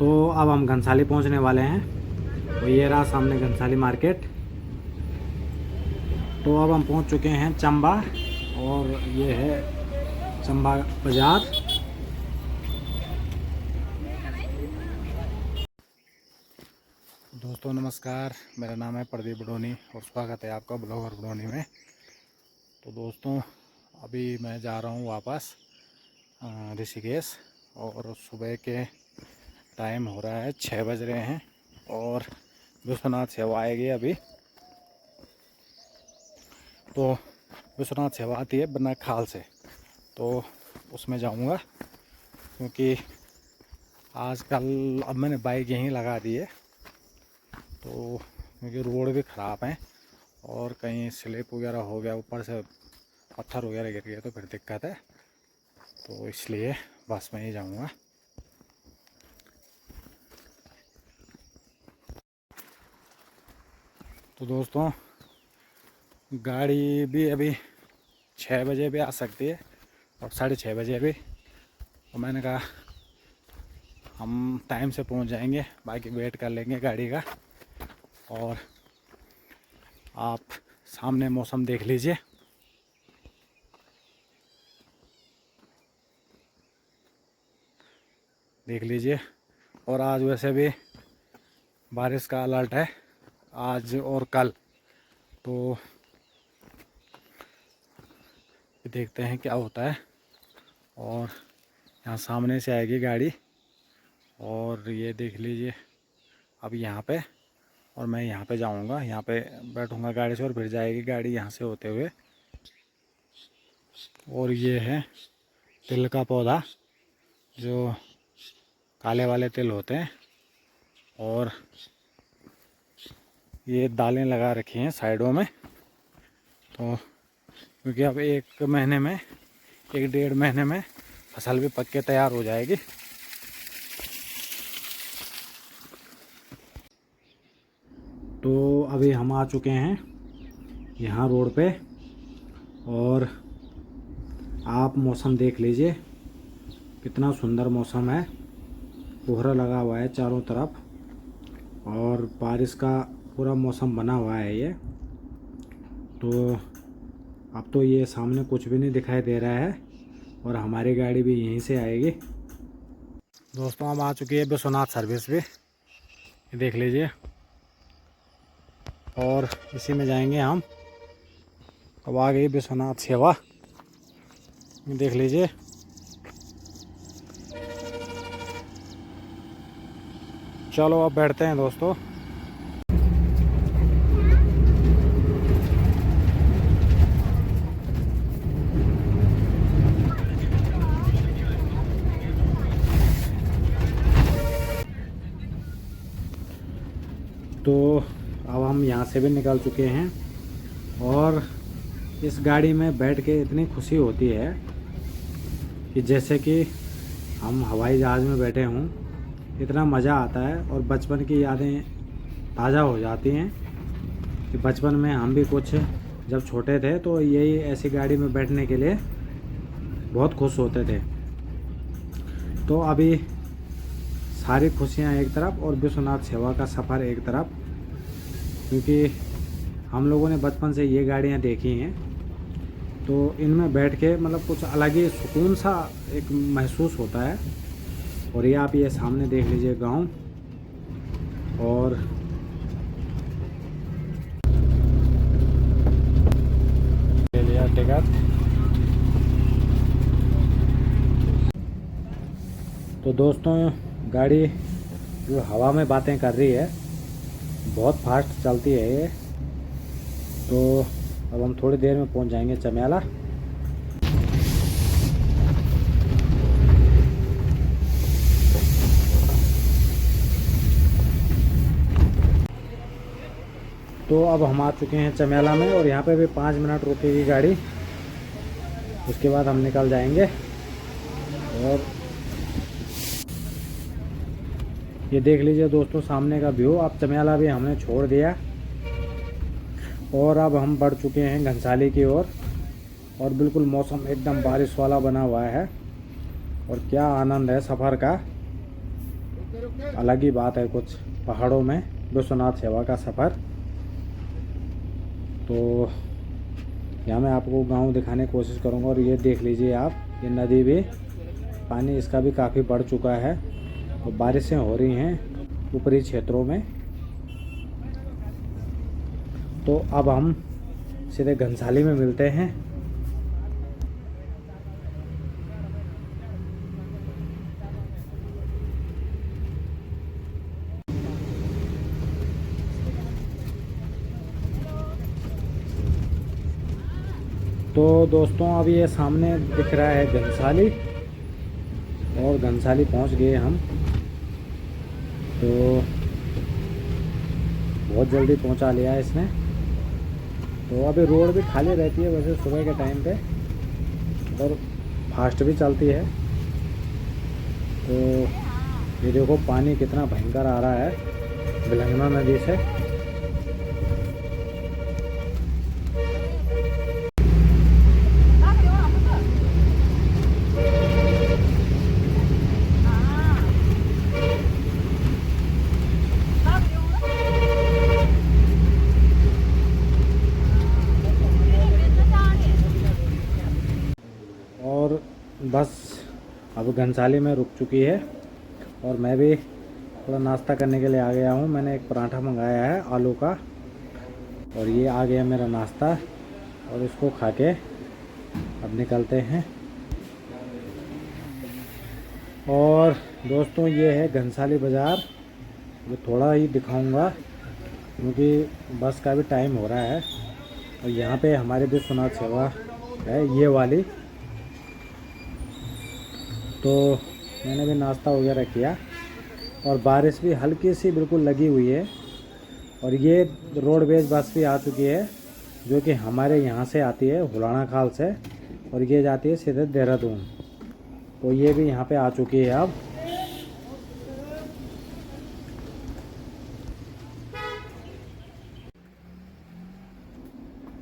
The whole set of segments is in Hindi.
तो अब हम घनसाली पहुंचने वाले हैं। तो ये रहा सामने घनसाली मार्केट। तो अब हम पहुंच चुके हैं चंबा, और ये है चंबा बाज़ार। दोस्तों नमस्कार, मेरा नाम है प्रदीप बडोनी और स्वागत है आपका ब्लॉगर बडोनी में। तो दोस्तों अभी मैं जा रहा हूँ वापस ऋषिकेश, और सुबह के टाइम हो रहा है 6 बज रहे हैं, और विश्वनाथ सेवा आएगी अभी। तो विश्वनाथ सेवा आती है बना खाल से, तो उसमें जाऊंगा, क्योंकि आजकल अब मैंने बाइक यहीं लगा दी है। तो क्योंकि रोड भी ख़राब हैं और कहीं स्लिप वगैरह हो गया, ऊपर से पत्थर वगैरह गिर गया तो फिर दिक्कत है, तो इसलिए बस में ही जाऊंगा। तो दोस्तों गाड़ी भी अभी 6 बजे भी आ सकती है और 6:30 बजे भी, तो मैंने कहा हम टाइम से पहुंच जाएंगे, बाकी वेट कर लेंगे गाड़ी का। और आप सामने मौसम देख लीजिए, और आज वैसे भी बारिश का अलर्ट है आज और कल, तो देखते हैं क्या होता है। और यहाँ सामने से आएगी गाड़ी, और ये देख लीजिए अब यहाँ पे, और मैं यहाँ पे जाऊँगा, यहाँ पे बैठूँगा गाड़ी से और फिर जाएगी गाड़ी यहाँ से होते हुए। और ये है तिल का पौधा, जो काले वाले तिल होते हैं, और ये दालें लगा रखी हैं साइडों में। तो क्योंकि अब 1-1.5 महीने में फसल भी पक के तैयार हो जाएगी। तो अभी हम आ चुके हैं यहाँ रोड पे, और आप मौसम देख लीजिए कितना सुंदर मौसम है। कोहरा लगा हुआ है चारों तरफ, और बारिश का पूरा मौसम बना हुआ है ये। तो अब तो ये सामने कुछ भी नहीं दिखाई दे रहा है, और हमारी गाड़ी भी यहीं से आएगी। दोस्तों हम आ चुकी है विश्वनाथ सर्विस भी, ये देख लीजिए, और इसी में जाएंगे हम। अब आ गई विश्वनाथ सेवा, ये देख लीजिए। चलो अब बैठते हैं दोस्तों। तो अब हम यहाँ से भी निकल चुके हैं, और इस गाड़ी में बैठ के इतनी खुशी होती है कि जैसे कि हम हवाई जहाज़ में बैठे हों, इतना मज़ा आता है, और बचपन की यादें ताज़ा हो जाती हैं कि बचपन में हम भी कुछ जब छोटे थे तो यही ऐसी गाड़ी में बैठने के लिए बहुत खुश होते थे। तो अभी सारी खुशियाँ एक तरफ और विश्वनाथ सेवा का सफ़र एक तरफ, क्योंकि हम लोगों ने बचपन से ये गाड़ियाँ देखी हैं, तो इनमें बैठ के मतलब कुछ अलग ही सुकून सा एक महसूस होता है। और ये आप ये सामने देख लीजिए गांव, और ले लिया टिकट। तो दोस्तों गाड़ी जो हवा में बातें कर रही है, बहुत फास्ट चलती है ये। तो अब हम थोड़ी देर में पहुंच जाएंगे चमेला। तो अब हम आ चुके हैं चमेला में, और यहाँ पे भी 5 मिनट रुकेगी गाड़ी, उसके बाद हम निकल जाएंगे। और ये देख लीजिए दोस्तों सामने का व्यू। अब चमेला भी हमने छोड़ दिया, और अब हम बढ़ चुके हैं घनसाली की ओर, और बिल्कुल मौसम एकदम बारिश वाला बना हुआ है, और क्या आनंद है सफ़र का। अलग ही बात है कुछ पहाड़ों में विश्वनाथ सेवा का सफ़र। तो यहाँ मैं आपको गांव दिखाने की कोशिश करूँगा। और ये देख लीजिए आप, ये नदी भी पानी इसका भी काफ़ी बढ़ चुका है और बारिशें हो रही हैं ऊपरी क्षेत्रों में। तो अब हम सीधे घनसाली में मिलते हैं। तो दोस्तों अब ये सामने दिख रहा है घनसाली, और घनसाली पहुंच गए हम। तो बहुत जल्दी पहुंचा लिया है इसने। तो अभी रोड भी खाली रहती है वैसे सुबह के टाइम पे, और फास्ट भी चलती है। तो ये देखो पानी कितना भयंकर आ रहा है बिलंगना नदी से। और बस अब घनसाली में रुक चुकी है, और मैं भी थोड़ा नाश्ता करने के लिए आ गया हूँ। मैंने एक पराठा मंगाया है आलू का, और ये आ गया मेरा नाश्ता, और इसको खा के अब निकलते हैं। और दोस्तों ये है घनसाली बाज़ार, मैं थोड़ा ही दिखाऊंगा क्योंकि बस का भी टाइम हो रहा है। और यहाँ पे हमारे विश्वनाथ सेवा है ये वाली। तो मैंने भी नाश्ता वगैरह किया, और बारिश भी हल्की सी बिल्कुल लगी हुई है। और ये रोडवेज बस भी आ चुकी है जो कि हमारे यहाँ से आती है हुलाना खाल से, और ये जाती है सीधे देहरादून। तो ये भी यहाँ पे आ चुकी है अब।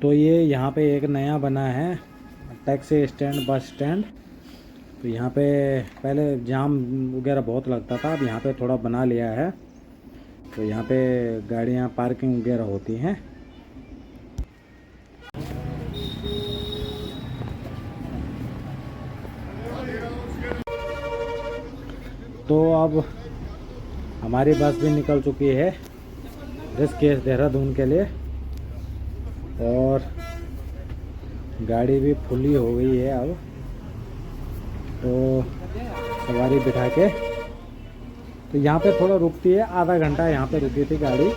तो ये यहाँ पे एक नया बना है टैक्सी स्टैंड, बस स्टैंड। तो यहाँ पे पहले जाम वगैरह बहुत लगता था, अब यहाँ पे थोड़ा बना लिया है। तो यहाँ पे गाड़ियाँ पार्किंग वगैरह होती हैं। तो अब हमारी बस भी निकल चुकी है ऋषिकेश देहरादून के लिए, और गाड़ी भी फुली हो गई है अब। तो सवारी बिठा के तो यहाँ पे थोड़ा रुकती है, आधा घंटा यहाँ पे रुकी थी गाड़ी।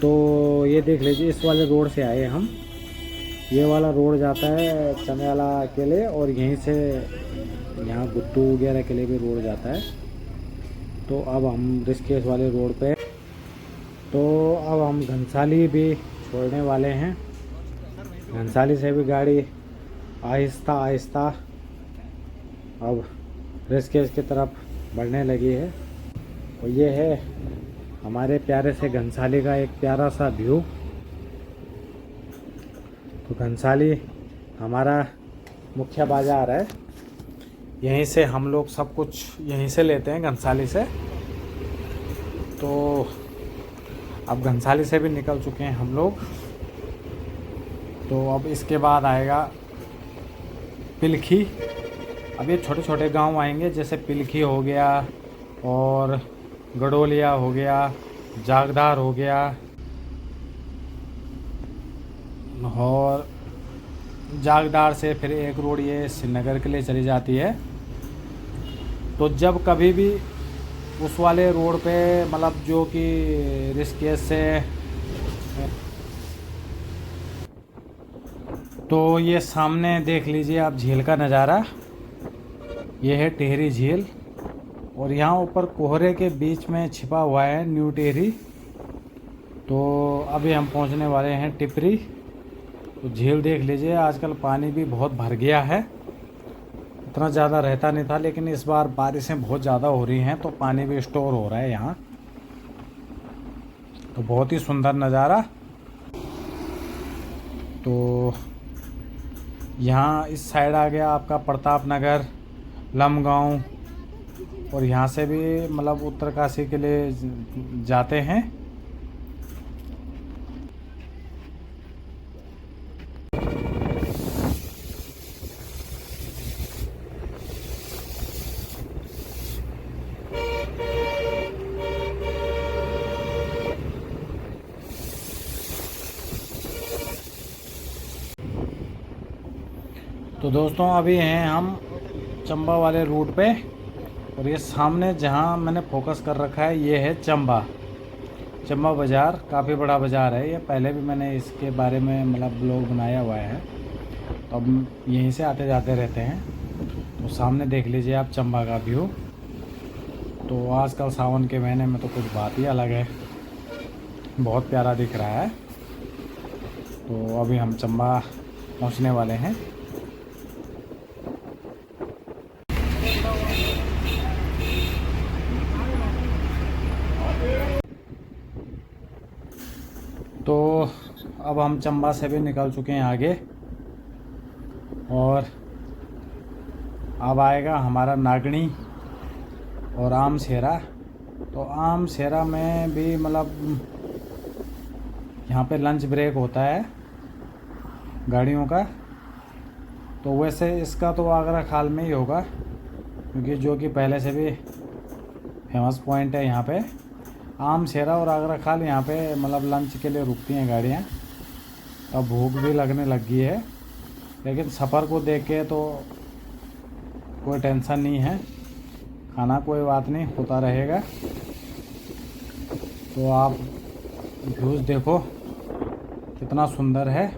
तो ये देख लीजिए, इस वाले रोड से आए हम। ये वाला रोड जाता है चंद्याला के लिए, और यहीं से यहाँ गुट्टू वगैरह के लिए भी रोड जाता है। तो अब हम ऋषिकेश वाले रोड पे, तो अब हम घनसाली भी छोड़ने वाले हैं। घनसाली से भी गाड़ी आहिस्ता आहिस्ता अब ऋषिकेश की तरफ बढ़ने लगी है। और ये है हमारे प्यारे से घनसाली का एक प्यारा सा व्यू। तो घनसाली हमारा मुख्य बाज़ार है, यहीं से हम लोग सब कुछ यहीं से लेते हैं घनसाली से। तो अब घनसाली से भी निकल चुके हैं हम लोग। तो अब इसके बाद आएगा पिलखी। अब ये छोटे छोटे गांव आएंगे, जैसे पिलखी हो गया, और गडोलिया हो गया, जागधार हो गया, और जागधार से फिर एक रोड ये श्रीनगर के लिए चली जाती है। तो जब कभी भी उस वाले रोड पे, मतलब जो कि ऋषिकेश से, तो ये सामने देख लीजिए आप झील का नज़ारा। ये है टिहरी झील, और यहाँ ऊपर कोहरे के बीच में छिपा हुआ है न्यू टिहरी। तो अभी हम पहुँचने वाले हैं टिपरी। तो झील देख लीजिए, आजकल पानी भी बहुत भर गया है, इतना ज़्यादा रहता नहीं था, लेकिन इस बार बारिशें बहुत ज़्यादा हो रही हैं तो पानी भी स्टोर हो रहा है यहाँ। तो बहुत ही सुंदर नज़ारा। तो यहाँ इस साइड आ गया आपका प्रताप नगर, लमगांव, और यहाँ से भी मतलब उत्तरकाशी के लिए जाते हैं। तो दोस्तों अभी हैं हम चंबा वाले रूट पे, और ये सामने जहाँ मैंने फोकस कर रखा है ये है चंबा बाज़ार। काफ़ी बड़ा बाज़ार है ये, पहले भी मैंने इसके बारे में मतलब ब्लॉग बनाया हुआ है, तो अब यहीं से आते जाते रहते हैं। तो सामने देख लीजिए आप चंबा का व्यू। तो आजकल सावन के महीने में तो कुछ बात ही अलग है, बहुत प्यारा दिख रहा है। तो अभी हम चंबा पहुंचने वाले हैं। तो अब हम चंबा से भी निकल चुके हैं आगे, और अब आएगा हमारा नागनी और आम शेरा। तो आम शेरा में भी मतलब यहाँ पे लंच ब्रेक होता है गाड़ियों का। तो वैसे इसका तो आगरा खाल में ही होगा, क्योंकि जो कि पहले से भी फेमस पॉइंट है यहाँ पे। आम शेरा और आगरा खाल यहाँ पे मतलब लंच के लिए रुकती हैं गाड़ियाँ। अब भूख भी लगने लग गई है, लेकिन सफ़र को देख के तो कोई टेंशन नहीं है, खाना कोई बात नहीं होता रहेगा। तो आप व्यूज़ देखो कितना सुंदर है।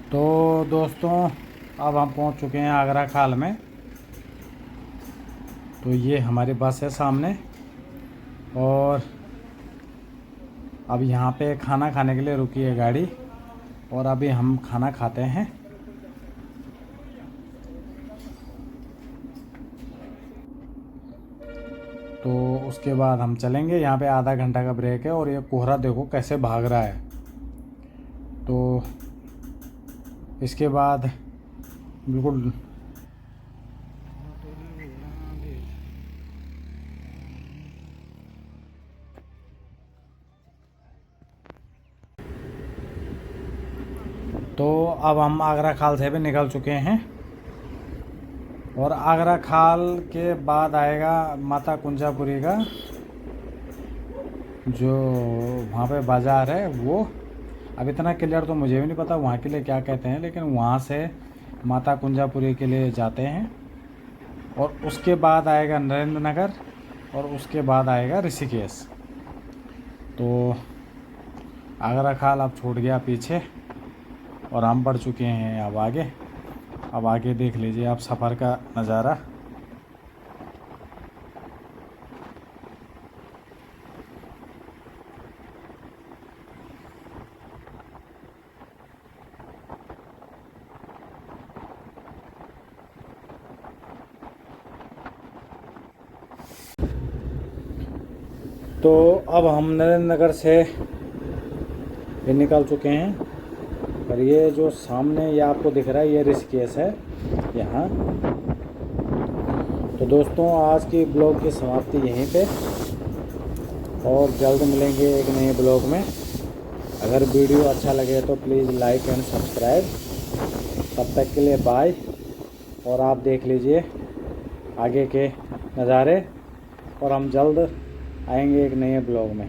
तो दोस्तों अब हम पहुंच चुके हैं आगरा खाल में। तो ये हमारी बस है सामने, और अब यहाँ पे खाना खाने के लिए रुकी है गाड़ी, और अभी हम खाना खाते हैं। तो उसके बाद हम चलेंगे। यहाँ पे आधा घंटा का ब्रेक है, और ये कोहरा देखो कैसे भाग रहा है। तो इसके बाद बिल्कुल तो अब हम आगरा खाल से भी निकल चुके हैं, और आगरा खाल के बाद आएगा माता कुंजापुरी का जो वहाँ पे बाज़ार है वो। अब इतना क्लियर तो मुझे भी नहीं पता वहाँ के लिए क्या कहते हैं, लेकिन वहाँ से माता कुंजापुरी के लिए जाते हैं और उसके बाद आएगा नरेंद्र नगर और उसके बाद आएगा ऋषिकेश। तो आगरा खाल अब छूट गया पीछे और हम बढ़ चुके हैं अब आगे। अब आगे देख लीजिए आप सफ़र का नज़ारा। तो अब हम नरेंद्र नगर से भी निकल चुके हैं और ये जो सामने ये आपको दिख रहा है ये ऋषिकेश है यहाँ। तो दोस्तों आज की ब्लॉग की समाप्ति यहीं पे, और जल्द मिलेंगे एक नए ब्लॉग में। अगर वीडियो अच्छा लगे तो प्लीज़ लाइक एंड सब्सक्राइब। तब तक के लिए बाय। और आप देख लीजिए आगे के नज़ारे, और हम जल्द आएंगे एक नए ब्लॉग में।